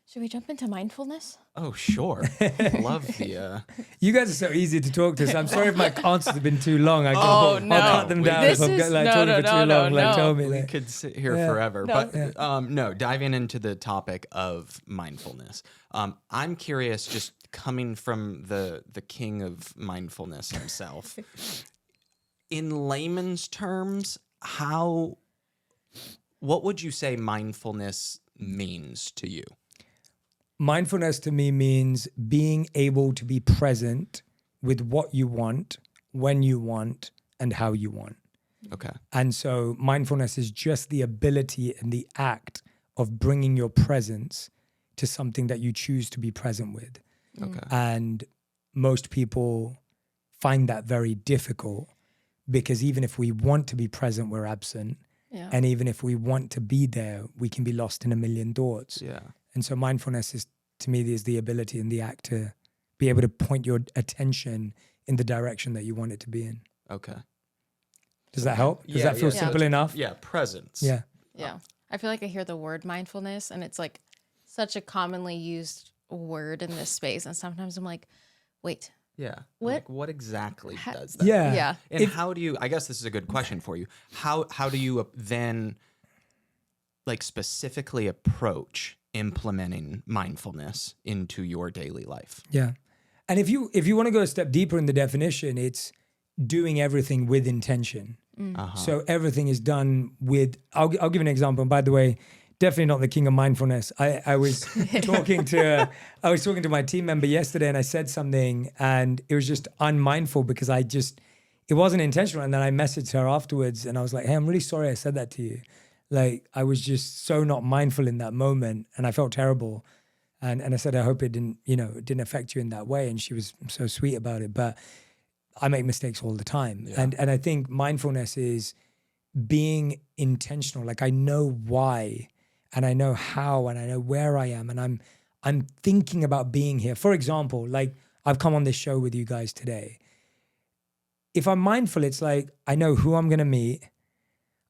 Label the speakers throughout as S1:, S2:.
S1: Should we jump into mindfulness?
S2: Oh, sure. Love the...
S3: You guys are so easy to talk to, so I'm sorry if my answers have been too long. I'll cut them down if I'm talking for too long. Tell me.
S2: We could sit here forever. No, diving into the topic of mindfulness. I'm curious, just coming from the king of mindfulness himself, in layman's terms, what would you say mindfulness means to you?
S3: Mindfulness to me means being able to be present with what you want, when you want, and how you want.
S2: Okay.
S3: And so mindfulness is just the ability and the act of bringing your presence to something that you choose to be present with.
S2: Okay.
S3: And most people find that very difficult because even if we want to be present, we're absent.
S1: Yeah.
S3: And even if we want to be there, we can be lost in a million thoughts.
S2: Yeah.
S3: And so mindfulness is, to me, is the ability and the act to be able to point your attention in the direction that you want it to be in.
S2: Okay.
S3: Does that help? Does that feel simple enough?
S2: Yeah, presence.
S3: Yeah.
S1: Yeah. I feel like I hear the word mindfulness and it's like such a commonly used word in this space. And sometimes I'm like, wait.
S2: Yeah.
S1: What?
S2: Like, what exactly does that?
S3: Yeah.
S1: Yeah.
S2: And how do you, I guess this is a good question for you. How do you then like specifically approach implementing mindfulness into your daily life?
S3: Yeah. And if you want to go a step deeper in the definition, it's doing everything with intention. So everything is done with, I'll give an example. And by the way, definitely not the king of mindfulness. I was talking to my team member yesterday and I said something and it was just unmindful because it wasn't intentional. And then I messaged her afterwards and I was like, hey, I'm really sorry I said that to you. Like I was just so not mindful in that moment and I felt terrible. And I said, I hope it didn't affect you in that way. And she was so sweet about it. But I make mistakes all the time.
S2: Yeah.
S3: And I think mindfulness is being intentional. Like I know why and I know how and I know where I am and I'm thinking about being here. For example, like I've come on this show with you guys today. If I'm mindful, it's like I know who I'm going to meet.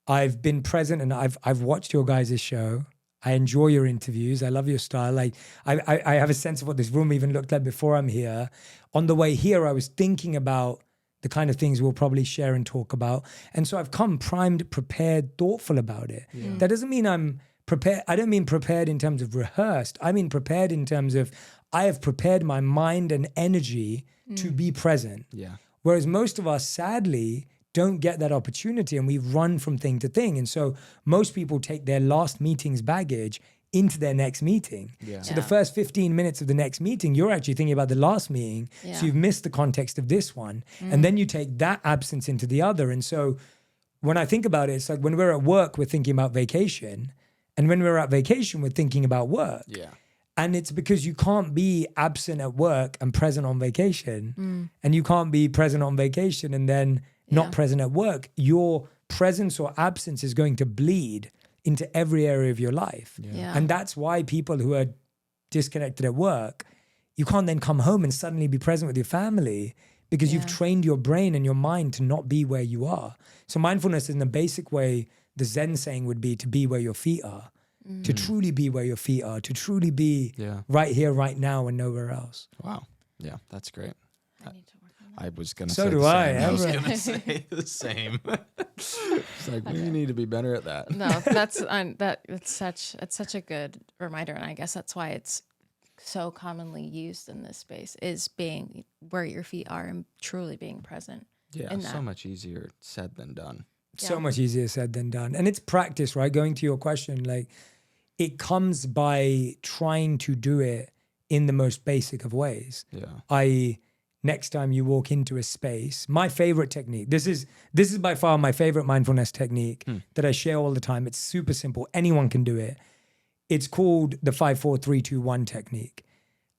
S3: I've been present and I've watched your guys' show. I enjoy your interviews. I love your style. Like I have a sense of what this room even looked like before I'm here. On the way here, I was thinking about the kind of things we'll probably share and talk about. And so I've come primed, prepared, thoughtful about it. Yeah. That doesn't mean I'm prepared. I don't mean prepared in terms of rehearsed. I mean prepared in terms of I have prepared my mind and energy to be present.
S2: Yeah.
S3: Whereas most of us, sadly, don't get that opportunity and we run from thing to thing. And so most people take their last meeting's baggage into their next meeting.
S2: Yeah.
S3: So the first 15 minutes of the next meeting, you're actually thinking about the last meeting.
S1: Yeah.
S3: So you've missed the context of this one. And then you take that absence into the other. And so when I think about it, it's like when we're at work, we're thinking about vacation. And when we're at vacation, we're thinking about work.
S2: Yeah.
S3: And it's because you can't be absent at work and present on vacation. And you can't be present on vacation and then not present at work. Your presence or absence is going to bleed into every area of your life.
S1: Yeah.
S3: And that's why people who are disconnected at work, you can't then come home and suddenly be present with your family because you've trained your brain and your mind to not be where you are. So mindfulness in the basic way, the Zen saying would be to be where your feet are, to truly be where your feet are, to truly be right here, right now, and nowhere else.
S2: Wow. Yeah, that's great.
S1: I need to work on that.
S2: I was going to
S3: So
S2: say
S3: do
S2: the
S3: I.
S2: same. I was going to say the same. It's like, we need to be better at that.
S1: No, it's such a good reminder. And I guess that's why it's so commonly used in this space is being where your feet are and truly being present.
S2: Yeah,
S1: in that.
S2: so much easier said than done.
S3: So much easier said than done. And it's practice, right? Going to your question, like it comes by trying to do it in the most basic of ways.
S2: Yeah.
S3: I.e., next time you walk into a space, my favorite technique, this is by far my favorite mindfulness technique that I share all the time. It's super simple. Anyone can do it. It's called the 5, 4, 3, 2, 1 technique.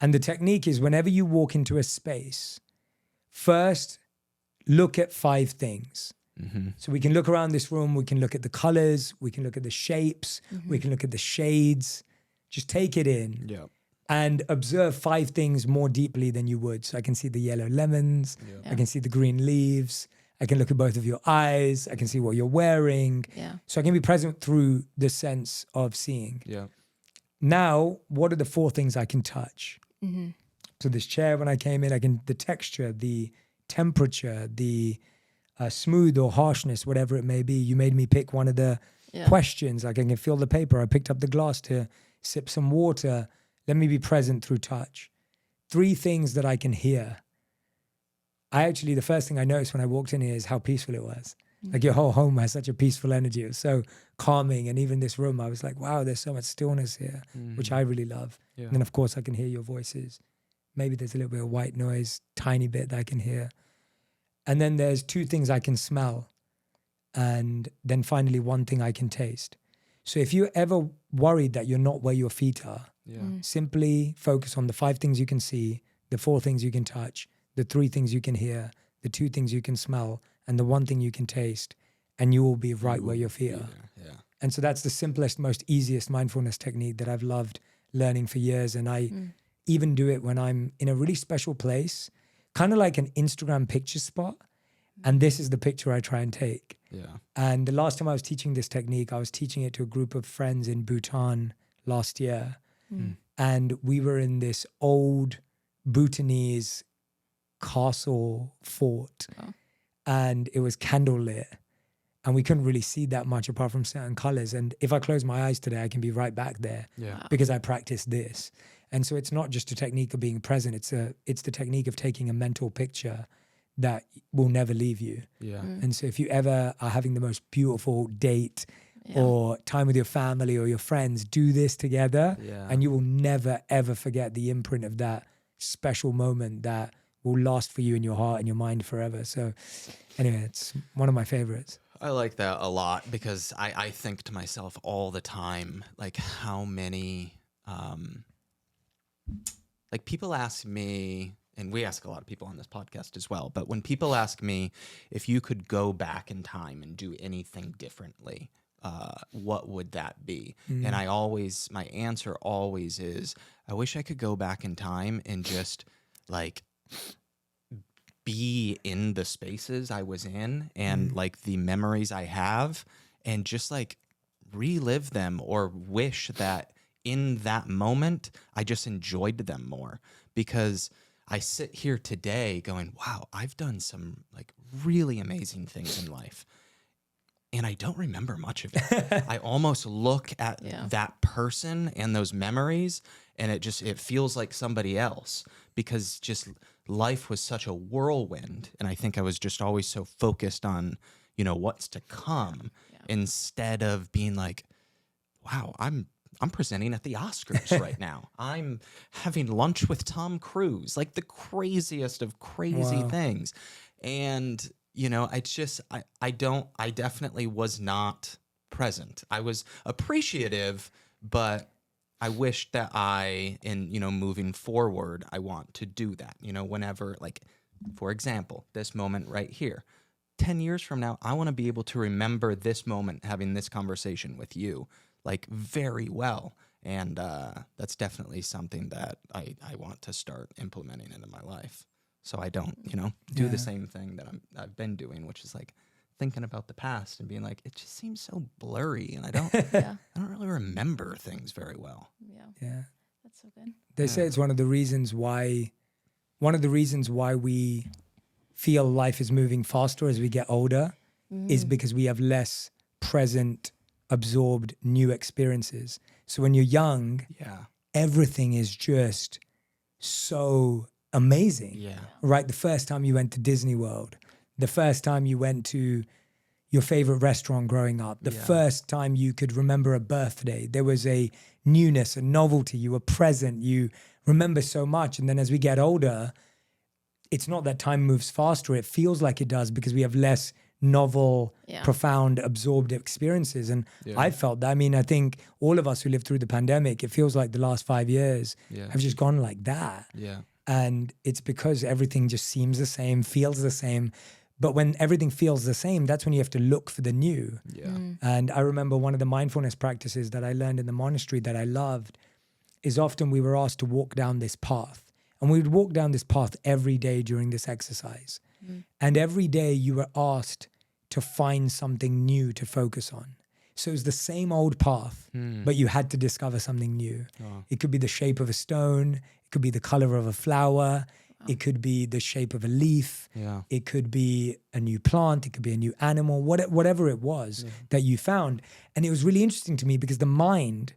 S3: And the technique is whenever you walk into a space, first look at 5 things. So we can look around this room, we can look at the colors, we can look at the shapes, we can look at the shades. Just take it in.
S2: Yeah.
S3: And observe 5 things more deeply than you would. So I can see the yellow lemons, I can see the green leaves, I can look at both of your eyes, I can see what you're wearing.
S1: Yeah.
S3: So I can be present through the sense of seeing.
S2: Yeah.
S3: now, what are the 4 things I can touch?
S1: Mm-hmm.
S3: So this chair, when I came in, the texture, the temperature, the smooth or harshness, whatever it may be. You made me pick one of the questions. Like I can feel the paper. I picked up the glass to sip some water. Let me be present through touch. 3 things that I can hear. The first thing I noticed when I walked in here is how peaceful it was. Like your whole home has such a peaceful energy. It was so calming. And even this room, I was like, wow, there's so much stillness here, which I really love.
S2: Yeah.
S3: And then, of course, I can hear your voices. Maybe there's a little bit of white noise, tiny bit that I can hear. And then there's 2 things I can smell. And then finally, 1 thing I can taste. So if you're ever worried that you're not where your feet are, simply focus on the 5 things you can see, the 4 things you can touch, the 3 things you can hear, the 2 things you can smell, and the 1 thing you can taste, and you will be right where your feet are.
S2: Yeah.
S3: And so that's the simplest, most easiest mindfulness technique that I've loved learning for years. And I even do it when I'm in a really special place, kind of like an Instagram picture spot. And this is the picture I try and take.
S2: Yeah.
S3: And the last time I was teaching this technique, I was teaching it to a group of friends in Bhutan last year. And we were in this old Bhutanese castle fort. And it was candlelit. And we couldn't really see that much apart from certain colors. And if I close my eyes today, I can be right back there because I practiced this. And so it's not just a technique of being present. It's the technique of taking a mental picture that will never leave you.
S2: Yeah.
S3: And so if you ever are having the most beautiful date or time with your family or your friends, do this together and you will never, ever forget the imprint of that special moment that will last for you in your heart and your mind forever. So anyway, it's one of my favorites.
S2: I like that a lot because I think to myself all the time, like how many, like people ask me, and we ask a lot of people on this podcast as well, but when people ask me if you could go back in time and do anything differently, what would that be? And my answer always is, I wish I could go back in time and just like be in the spaces I was in and like the memories I have and just like relive them or wish that in that moment I just enjoyed them more, because I sit here today going, wow, I've done some like really amazing things in life and I don't remember much of it. I almost look at that person and those memories and it feels like somebody else, because just life was such a whirlwind. And I think I was just always so focused on, what's to come instead of being like, wow, I'm presenting at the Oscars right now. I'm having lunch with Tom Cruise, like the craziest of crazy things. And, it's just, I definitely was not present. I was appreciative, but I wish that moving forward, I want to do that, whenever, like, for example, this moment right here, 10 years from now, I want to be able to remember this moment, having this conversation with you, like, very well. And that's definitely something that I want to start implementing into my life. So I don't, do the same thing that I've been doing, which is like thinking about the past and being like, it just seems so blurry, and I don't really remember things very well.
S3: Yeah.
S1: That's so good.
S3: They say it's one of the reasons why we feel life is moving faster as we get older is because we have less present, absorbed new experiences. So when you're young, everything is just so amazing.
S2: Yeah.
S3: Right? The first time you went to Disney World, the first time you went to your favorite restaurant growing up, the first time you could remember a birthday, there was a newness, a novelty, you were present, you remember so much. And then as we get older, it's not that time moves faster, it feels like it does because we have less novel, profound, absorbed experiences. And I felt that. I mean, I think all of us who lived through the pandemic, it feels like the last 5 years have just gone like that.
S2: Yeah.
S3: And it's because everything just seems the same, feels the same. But when everything feels the same, that's when you have to look for the new.
S2: Yeah.
S3: And I remember one of the mindfulness practices that I learned in the monastery that I loved is often we were asked to walk down this path. And we would walk down this path every day during this exercise. And every day you were asked to find something new to focus on. So it was the same old path, but you had to discover something new.
S2: Oh.
S3: It could be the shape of a stone. It could be the color of a flower. It could be the shape of a leaf.
S2: Yeah.
S3: It could be a new plant. It could be a new animal, whatever it was that you found. And it was really interesting to me because the mind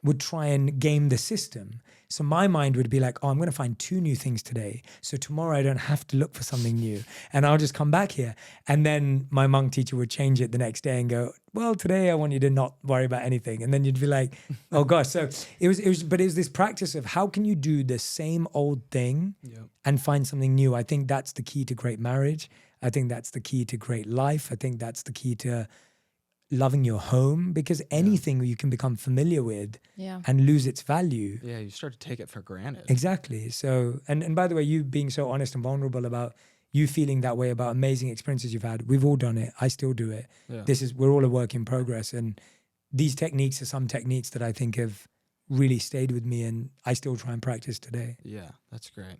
S3: would try and game the system. So my mind would be like, oh, I'm going to find 2 new things today. So tomorrow I don't have to look for something new and I'll just come back here. And then my monk teacher would change it the next day and go, well, today I want you to not worry about anything. And then you'd be like, oh gosh. So it was this practice of how can you do the same old thing and find something new? I think that's the key to great marriage. I think that's the key to great life. I think that's the key to loving your home, because anything you can become familiar with and lose its value.
S2: Yeah, you start to take it for granted.
S3: Exactly. So, and by the way, you being so honest and vulnerable about you feeling that way about amazing experiences you've had, we've all done it. I still do it.
S2: Yeah.
S3: We're all a work in progress. And these techniques are some techniques that I think have really stayed with me and I still try and practice today.
S2: Yeah, that's great.